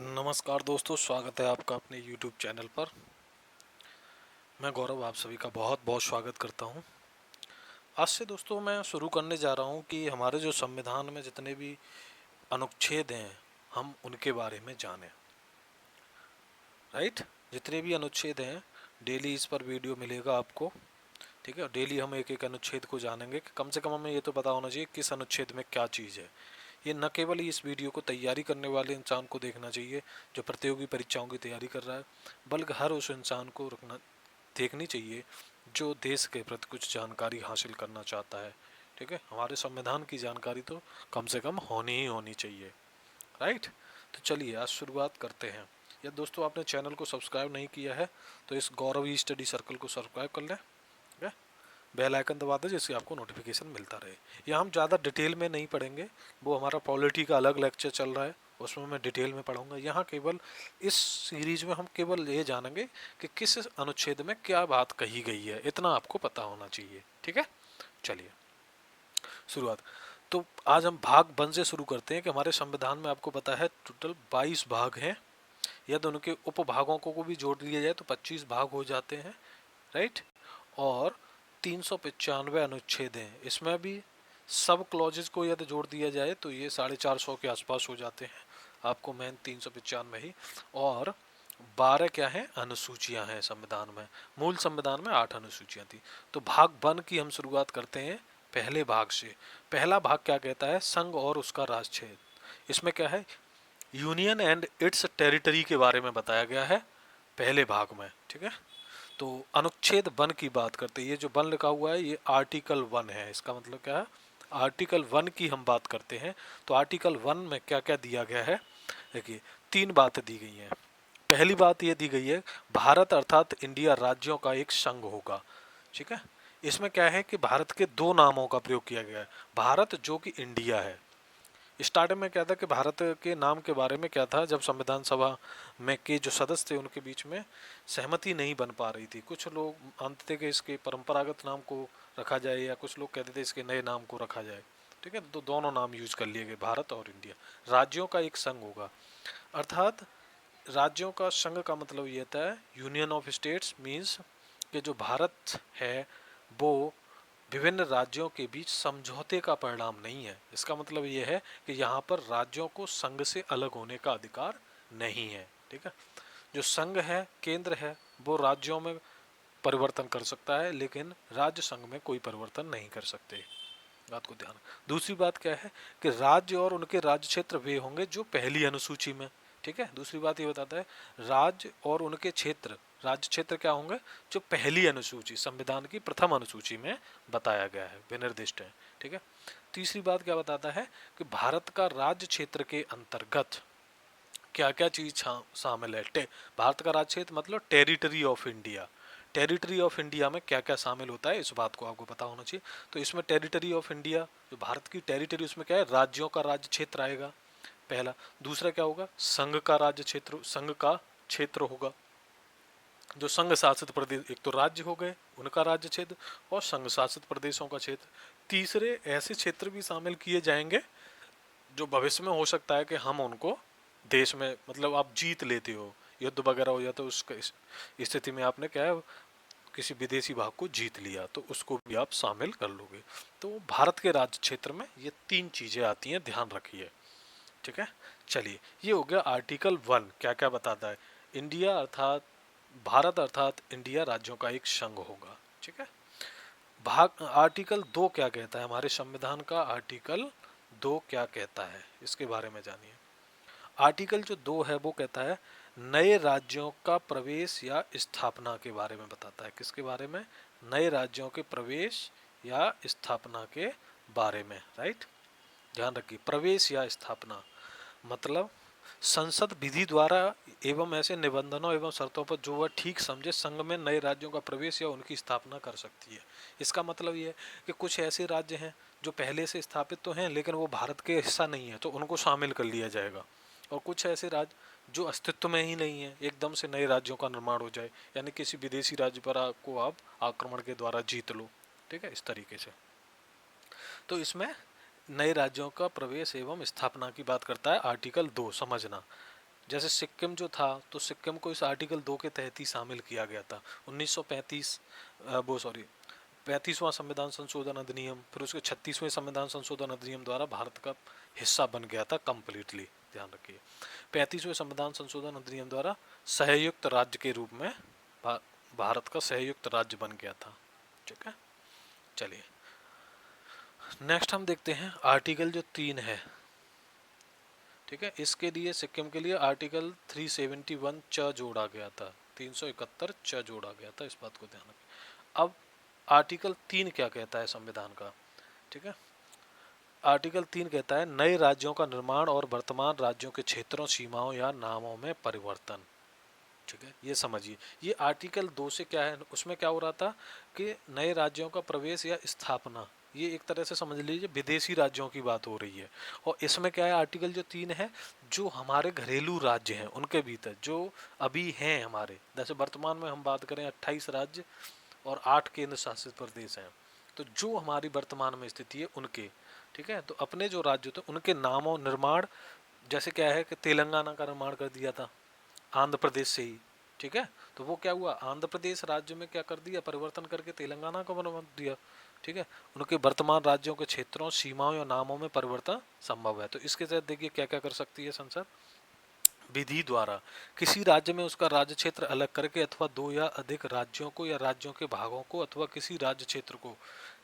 नमस्कार दोस्तों, स्वागत है आपका अपने YouTube चैनल पर। मैं गौरव आप सभी का बहुत बहुत स्वागत करता हूं। आज से दोस्तों मैं शुरू करने जा रहा हूं कि हमारे जो संविधान में जितने भी अनुच्छेद हैं हम उनके बारे में जानें। राइट, जितने भी अनुच्छेद हैं डेली इस पर वीडियो मिलेगा आपको। ठीक है, डेली हम एक एक अनुच्छेद को जानेंगे कि कम से कम हमें ये तो पता होना चाहिए किस अनुच्छेद में क्या चीज़ है। ये न केवल इस वीडियो को तैयारी करने वाले इंसान को देखना चाहिए जो प्रतियोगी परीक्षाओं की तैयारी कर रहा है, बल्कि हर उस इंसान को देखनी चाहिए जो देश के प्रति कुछ जानकारी हासिल करना चाहता है। ठीक है, हमारे संविधान की जानकारी तो कम से कम होनी ही होनी चाहिए। राइट, तो चलिए आज शुरुआत करते हैं। या दोस्तों आपने चैनल को सब्सक्राइब नहीं किया है तो इस गौरव ई स्टडी सर्कल को सब्सक्राइब कर लें। ठीक है, बेल आइकन दबा दें जिससे आपको नोटिफिकेशन मिलता रहे। या हम ज़्यादा डिटेल में नहीं पढ़ेंगे, वो हमारा पॉलिटी का अलग लेक्चर चल रहा है, उसमें मैं डिटेल में पढ़ूंगा। यहाँ केवल इस सीरीज में हम केवल ये जानेंगे कि किस अनुच्छेद में क्या बात कही गई है, इतना आपको पता होना चाहिए। ठीक है, चलिए शुरुआत। तो आज हम भाग 1 से शुरू करते हैं कि हमारे संविधान में आपको पता है टोटल 22 भाग हैं। यदि उनके उपभागों को भी जोड़ लिया जाए तो 25 भाग हो जाते हैं। राइट, और 395 अनुच्छेद हैं। इसमें भी सब क्लॉजेज को यदि जोड़ दिया जाए तो ये 450 के आसपास हो जाते हैं। आपको मेन 395 ही, और 12 क्या है अनुसूचियां हैं संविधान में। मूल संविधान में 8 अनुसूचियां थी। तो भाग 1 की हम शुरुआत करते हैं पहले भाग से। पहला भाग क्या कहता है, संघ और उसका राजक्षेत्र। इसमें क्या है, यूनियन एंड इट्स टेरिटरी के बारे में बताया गया है पहले भाग में। ठीक है, तो अनुच्छेद 1 की बात करते हैं। ये जो 1 लिखा हुआ है ये आर्टिकल 1 है। इसका मतलब क्या है, आर्टिकल 1 की हम बात करते हैं। तो आर्टिकल 1 में क्या क्या दिया गया है, देखिए 3 बातें दी गई हैं। पहली बात ये दी गई है, भारत अर्थात इंडिया राज्यों का एक संघ होगा। ठीक है, इसमें क्या है कि भारत के 2 नामों का प्रयोग किया गया है। भारत जो कि इंडिया है। स्टार्टिंग में क्या था कि भारत के नाम के बारे में क्या था, जब संविधान सभा में के जो सदस्य थे उनके बीच में सहमति नहीं बन पा रही थी। कुछ लोग मानते थे कि इसके परंपरागत नाम को रखा जाए, या कुछ लोग कहते थे इसके नए नाम को रखा जाए। ठीक है, तो दोनों नाम यूज कर लिए गए, भारत और इंडिया। राज्यों का एक संघ होगा, अर्थात राज्यों का संघ का मतलब ये था यूनियन ऑफ स्टेट्स, मीन्स कि जो भारत है वो विभिन्न राज्यों के बीच समझौते का परिणाम नहीं है। इसका मतलब ये है कि यहाँ पर राज्यों को संघ से अलग होने का अधिकार नहीं है। ठीक है, जो संघ है, केंद्र है, वो राज्यों में परिवर्तन कर सकता है, लेकिन राज्य संघ में कोई परिवर्तन नहीं कर सकते। बात को ध्यान। दूसरी बात क्या है कि राज्य और उनके राज्य क्षेत्र वे होंगे जो पहली अनुसूची में। ठीक है, दूसरी बात ये बताता है राज्य और उनके क्षेत्र, राज्य क्षेत्र क्या होंगे जो पहली अनुसूची, संविधान की प्रथम अनुसूची में बताया गया है, विनिर्दिष्ट है। ठीक है, तीसरी बात क्या बताता है कि भारत का राज्य क्षेत्र के अंतर्गत क्या क्या चीज शामिल है। भारत का राज्य क्षेत्र मतलब territory of India. Territory of India में क्या क्या शामिल होता है इस बात को आपको पता होना चाहिए। तो इसमें टेरिटरी ऑफ इंडिया, जो भारत की टेरिटरी, उसमें क्या है, राज्यों का राज्य क्षेत्र आएगा पहला। दूसरा क्या होगा, संघ का राज्य क्षेत्र, संघ का क्षेत्र होगा। जो संघ शासित प्रदेश, एक तो राज्य हो गए उनका राज्य क्षेत्र, और संघ शासित प्रदेशों का क्षेत्र। तीसरे ऐसे क्षेत्र भी शामिल किए जाएंगे जो भविष्य में हो सकता है कि हम उनको देश में, मतलब आप जीत लेते हो, युद्ध वगैरह हो जाता है, उस स्थिति में आपने क्या है किसी विदेशी भाग को जीत लिया तो उसको भी आप शामिल कर लोगे। तो भारत के राज्य क्षेत्र में ये 3 चीजें आती हैं, ध्यान रखिए। ठीक है, चलिए ये हो गया आर्टिकल 1। क्या क्या बताता है, इंडिया अर्थात भारत अर्थात इंडिया राज्यों का एक संघ होगा। ठीक है, भाग आर्टिकल 2 क्या कहता है, हमारे संविधान का आर्टिकल 2 क्या कहता है इसके बारे में जानिए। आर्टिकल जो 2 है वो कहता है नए राज्यों का प्रवेश या स्थापना के बारे में बताता है। किसके बारे में, नए राज्यों के प्रवेश या स्थापना के बारे में। राइट, ध्यान रखिए, प्रवेश या स्थापना मतलब संसद विधि द्वारा एवं ऐसे निबंधनों एवं शर्तों पर जो वह ठीक समझे संघ में नए राज्यों का प्रवेश या उनकी स्थापना कर सकती है। इसका मतलब ये है कि कुछ ऐसे राज्य हैं जो पहले से स्थापित तो हैं लेकिन वो भारत के हिस्सा नहीं है, तो उनको शामिल कर लिया जाएगा। और कुछ ऐसे राज्य जो अस्तित्व में ही नहीं है, एकदम से नए राज्यों का निर्माण हो जाए, यानी किसी विदेशी राज्य पर को आप आक्रमण के द्वारा जीत लो। ठीक है, इस तरीके से। तो इसमें नए राज्यों का प्रवेश एवं स्थापना की बात करता है आर्टिकल 2, समझना। जैसे सिक्किम जो था, तो सिक्किम को इस आर्टिकल 2 के तहत ही शामिल किया गया था। 1935 वो सॉरी 35वां संविधान संशोधन अधिनियम, फिर उसके 36वें संविधान संशोधन अधिनियम द्वारा भारत का हिस्सा बन गया था कम्प्लीटली। ध्यान रखिए, 35वें संविधान संशोधन अधिनियम द्वारा सहयुक्त राज्य के रूप में भारत का सहयुक्त राज्य बन गया था। ठीक है, चलिए नेक्स्ट हम देखते हैं आर्टिकल जो 3 है। ठीक है, इसके लिए सिक्किम के लिए आर्टिकल 371 च जोड़ा गया था, 371 च जोड़ा गया था, इस बात को ध्यान रखें। अब आर्टिकल 3 क्या कहता है संविधान का? ठीक है, आर्टिकल 3 कहता है नए राज्यों का निर्माण और वर्तमान राज्यों के क्षेत्रों, सीमाओं या नामों में परिवर्तन। ठीक है, ये समझिए, ये आर्टिकल 2 से क्या है, उसमें क्या हो रहा था कि नए राज्यों का प्रवेश या स्थापना, ये एक तरह से समझ लीजिए विदेशी राज्यों की बात हो रही है। और इसमें क्या है, आर्टिकल जो 3 है, जो हमारे घरेलू राज्य हैं उनके भीतर जो अभी हैं हमारे, जैसे वर्तमान में हम बात करें 28 राज्य और 8 केंद्र शासित प्रदेश हैं, तो जो हमारी वर्तमान में स्थिति है उनके, ठीक है, तो अपने जो राज्य थे उनके नामों निर्माण, जैसे क्या है कि तेलंगाना का निर्माण कर दिया था आंध्र प्रदेश से ही। ठीक है, तो वो क्या हुआ, आंध्र प्रदेश राज्य में क्या कर दिया, परिवर्तन करके तेलंगाना को बना दिया। ठीक है, उनके वर्तमान राज्यों के क्षेत्रों, सीमाओं या नामों में परिवर्तन संभव है। तो इसके तहत देखिए क्या क्या कर सकती है संसद, विधि द्वारा किसी राज्य में उसका राज्य क्षेत्र अलग करके अथवा 2 या अधिक राज्यों को या राज्यों के भागों को अथवा किसी राज्य क्षेत्र को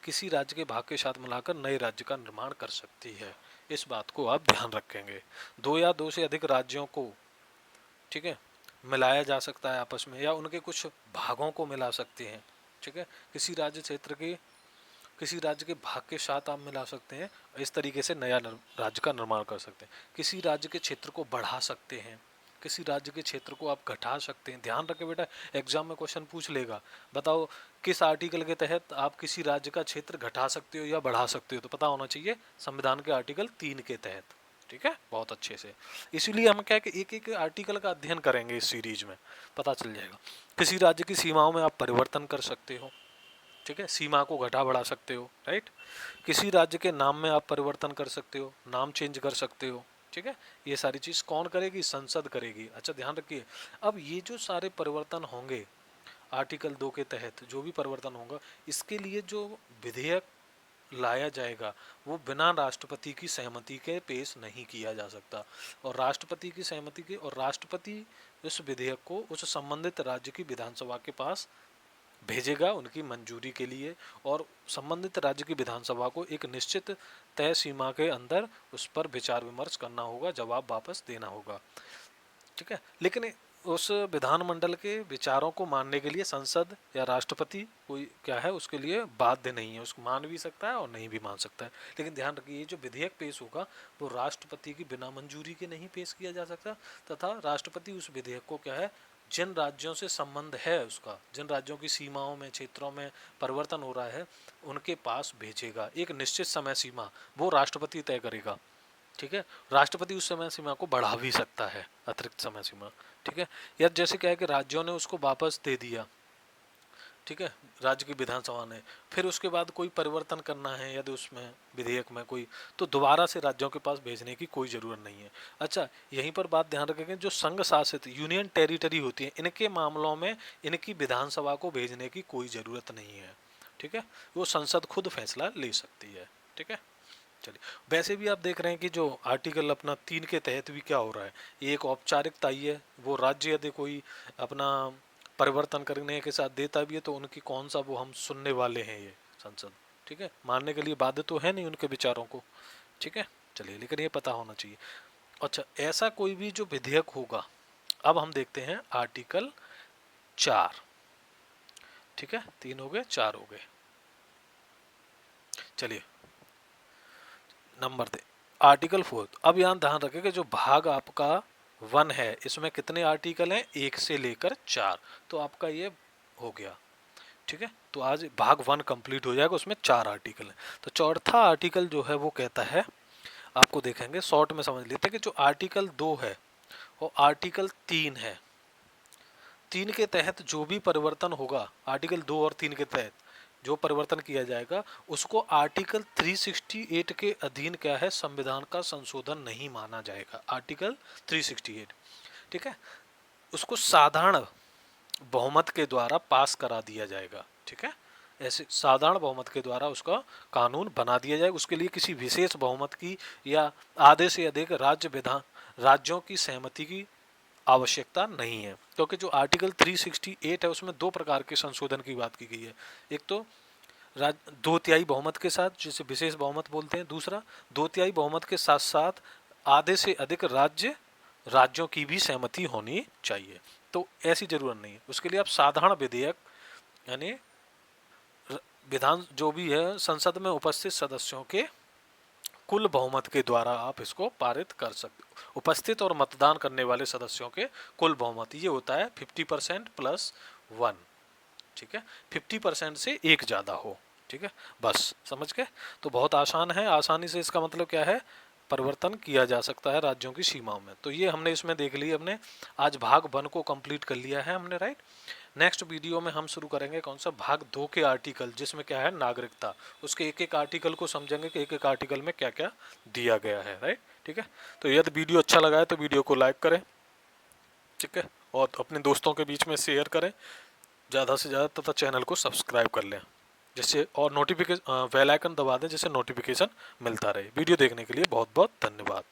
किसी राज्य के भाग के साथ मिलाकर नए राज्य का निर्माण कर सकती है। इस बात को आप ध्यान रखेंगे, 2 या 2 से अधिक राज्यों को, ठीक है, मिलाया जा सकता है आपस में, या उनके कुछ भागों को मिला सकते हैं। ठीक है, किसी राज्य क्षेत्र के किसी राज्य के भाग के साथ आप मिला सकते हैं, इस तरीके से नया राज्य का निर्माण कर सकते हैं। किसी राज्य के क्षेत्र को बढ़ा सकते हैं, किसी राज्य के क्षेत्र को आप घटा सकते हैं। ध्यान रखें बेटा, एग्जाम में क्वेश्चन पूछ लेगा, बताओ किस आर्टिकल के तहत आप किसी राज्य का क्षेत्र घटा सकते हो या बढ़ा सकते हो, तो पता होना चाहिए संविधान के आर्टिकल 3 के तहत। ठीक है, बहुत अच्छे से, इसीलिए हम क्या कि एक एक आर्टिकल का अध्ययन करेंगे इस सीरीज में, पता चल जाएगा। किसी राज्य की सीमाओं में आप परिवर्तन कर सकते हो, ठीक है, सीमा को घटा बढ़ा सकते हो, राइट। किसी राज्य के नाम में आप परिवर्तन कर सकते हो, नाम चेंज कर सकते हो। ठीक है, ये सारी चीज कौन करेगी, संसद करेगी। अच्छा ध्यान रखिए, अब ये जो सारे परिवर्तन होंगे आर्टिकल 2 के तहत, जो भी परिवर्तन होगा, इसके लिए जो विधेयक लाया जाएगा वो बिना राष्ट्रपति की सहमति के पेश नहीं किया जा सकता। और राष्ट्रपति की सहमति के, और राष्ट्रपति इस विधेयक को उस संबंधित राज्य की विधानसभा के पास भेजेगा उनकी मंजूरी के लिए, और संबंधित राज्य की विधानसभा को एक निश्चित तय सीमा के अंदर उस पर विचार विमर्श करना होगा, जवाब वापस देना होगा। ठीक है, लेकिन उस विधानमंडल के विचारों को मानने के लिए संसद या राष्ट्रपति कोई क्या है उसके लिए बाध्य नहीं है, उसको मान भी सकता है और नहीं भी मान सकता है। लेकिन ध्यान रखिए, जो विधेयक पेश होगा वो राष्ट्रपति की बिना मंजूरी के नहीं पेश किया जा सकता, तथा राष्ट्रपति उस विधेयक को क्या है, जिन राज्यों से संबंध है उसका, जिन राज्यों की सीमाओं में, क्षेत्रों में परिवर्तन हो रहा है, उनके पास भेजेगा। एक निश्चित समय सीमा वो राष्ट्रपति तय करेगा। ठीक है, राष्ट्रपति उस समय सीमा को बढ़ा भी सकता है, अतिरिक्त समय सीमा। ठीक है, या जैसे क्या है कि राज्यों ने उसको वापस दे दिया, ठीक है, राज्य की विधानसभा ने, फिर उसके बाद कोई परिवर्तन करना है यदि उसमें विधेयक में कोई, तो दोबारा से राज्यों के पास भेजने की कोई ज़रूरत नहीं है। अच्छा, यहीं पर बात ध्यान रखेंगे, जो संघ शासित यूनियन टेरिटरी होती है, इनके मामलों में इनकी विधानसभा को भेजने की कोई ज़रूरत नहीं है। ठीक है, वो संसद खुद फैसला ले सकती है। ठीक है, चलिए, वैसे भी आप देख रहे हैं कि जो आर्टिकल अपना 3 के तहत भी क्या हो रहा है, ये एक औपचारिकता ही है। वो राज्य यदि कोई अपना परिवर्तन करने के साथ देता भी है तो उनकी कौन सा वो हम सुनने वाले हैं, ये संसद। ठीक है, मानने के लिए बाध्य तो है नहीं उनके विचारों को। ठीक है, चलिए, लेकिन ये पता होना चाहिए। अच्छा, ऐसा कोई भी जो विधेयक होगा, अब हम देखते हैं आर्टिकल 4। ठीक है, 3 हो गए, 4 हो गए। चलिए नंबर दे, आर्टिकल 4। अब यहाँ ध्यान रखें कि जो भाग आपका 1 है, इसमें कितने आर्टिकल हैं, 1 से लेकर 4, तो आपका ये हो गया। ठीक है, तो आज भाग 1 कंप्लीट हो जाएगा, उसमें 4 आर्टिकल हैं। तो चौथा आर्टिकल जो है वो कहता है, आपको देखेंगे शॉर्ट में समझ लेते हैं कि जो आर्टिकल 2 है वो आर्टिकल 3 है। 3 के तहत जो भी परिवर्तन होगा, आर्टिकल 2 और 3 के तहत जो परिवर्तन किया जाएगा, उसको आर्टिकल 368 के अधीन क्या है, संविधान का संशोधन नहीं माना जाएगा। आर्टिकल 368 ठीक है, उसको साधारण बहुमत के द्वारा पास करा दिया जाएगा। ठीक है, ऐसे साधारण बहुमत के द्वारा उसका कानून बना दिया जाएगा। उसके लिए किसी विशेष बहुमत की या आधे से अधिक राज्यों की सहमति की आवश्यकता नहीं है, क्योंकि जो आर्टिकल 368 है उसमें दो प्रकार के संशोधन की बात की गई है। एक तो दो तिहाई बहुमत के साथ, जिसे विशेष बहुमत बोलते हैं। दूसरा, दो तिहाई बहुमत के साथ साथ आधे से अधिक राज्यों की भी सहमति होनी चाहिए। तो ऐसी जरूरत नहीं है, उसके लिए आप साधारण विधेयक यानी विधान जो भी है संसद में उपस्थित सदस्यों के कुल बहुमत के द्वारा आप इसको पारित कर सकते हो। उपस्थित और मतदान करने वाले सदस्यों के कुल बहुमत ये होता है 50% प्लस 1। ठीक है, 50% से एक ज़्यादा हो। ठीक है, बस समझ गए। तो बहुत आसान है, आसानी से इसका मतलब क्या है, परिवर्तन किया जा सकता है राज्यों की सीमाओं में। तो ये हमने इसमें देख लिया, हमने आज भाग 1 को कंप्लीट कर लिया है हमने, राइट। नेक्स्ट वीडियो में हम शुरू करेंगे कौन सा, भाग 2 के आर्टिकल, जिसमें क्या है नागरिकता। उसके एक एक आर्टिकल को समझेंगे कि एक एक आर्टिकल में क्या क्या दिया गया है, राइट। ठीक है, तो यदि वीडियो अच्छा लगा है तो वीडियो को लाइक करें, ठीक है, और अपने दोस्तों के बीच में शेयर करें ज़्यादा से ज़्यादा, तथा चैनल को सब्सक्राइब कर लें जिससे, और नोटिफिकेशन बेल आइकन दबा दें जिससे नोटिफिकेशन मिलता रहे। वीडियो देखने के लिए बहुत बहुत धन्यवाद।